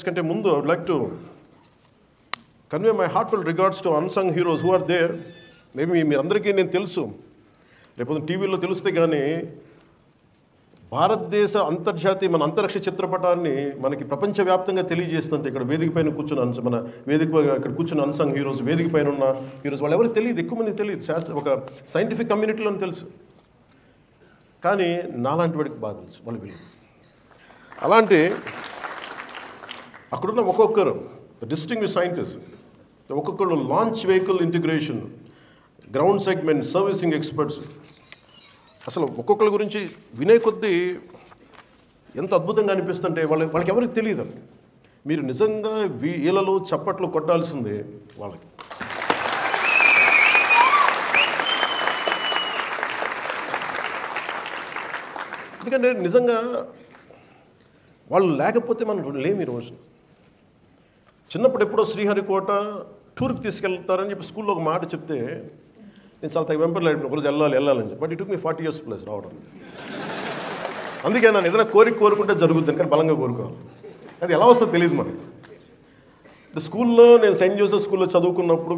Remarks కంటే ముందు I would like to convey my heartful regards to unsung heroes who are there. Maybe మీ అందరికీ నేను తెలుసు, రేపు టీవీలో తెలిస్తే కానీ భారతదేశ అంతర్జాతీయ మన అంతరిక్ష చిత్రపటాన్ని మనకి ప్రపంచవ్యాప్తంగా తెలియజేస్తుంటే ఇక్కడ వేదిక పైన కూర్చున్న మన వేదిక ఇక్కడ కూర్చున్న అన్సంగ్ హీరోస్, వేదిక పైన ఉన్న హీరోస్ వాళ్ళు ఎవరికి తెలియదు, ఎక్కువ మందికి తెలియదు. ఒక సైంటిఫిక్ కమ్యూనిటీలో తెలుసు, కానీ నాలాంటి వాడికి బాగా తెలుసు వాళ్ళు వీళ్ళు. అలాంటి అక్కడున్న ఒక్కొక్కరు డిస్టింగ్విష్ సైంటిస్ట్, ఒక్కొక్కరు launch vehicle integration, ground segment, servicing experts, అసలు ఒక్కొక్కరి గురించి వినే కొద్దీ ఎంత అద్భుతంగా అనిపిస్తుంటే వాళ్ళకి ఎవరికి తెలియదు. మీరు నిజంగా వీళ్ళలో చప్పట్లు కొట్టాల్సిందే వాళ్ళకి. ఎందుకంటే నిజంగా వాళ్ళు లేకపోతే మనం లేము ఈరోజు. చిన్నప్పుడు ఎప్పుడో శ్రీహరికోట టూర్కి తీసుకెళ్తారని చెప్పి స్కూల్లో ఒక మాట చెప్తే నేను చాలా వెంపర్లాడిన, ఒకరోజు వెళ్ళాలని చెప్పి. But it took me 40 years plus రావడం. అందుకే నన్ను ఏదైనా కోరుకుంటే జరుగుతుంది, కానీ బలంగా కోరుకోవాలి. అది ఎలా వస్తుందో తెలియదు మనకి. స్కూల్లో నేను సెయింట్ జోసెఫ్ స్కూల్లో చదువుకున్నప్పుడు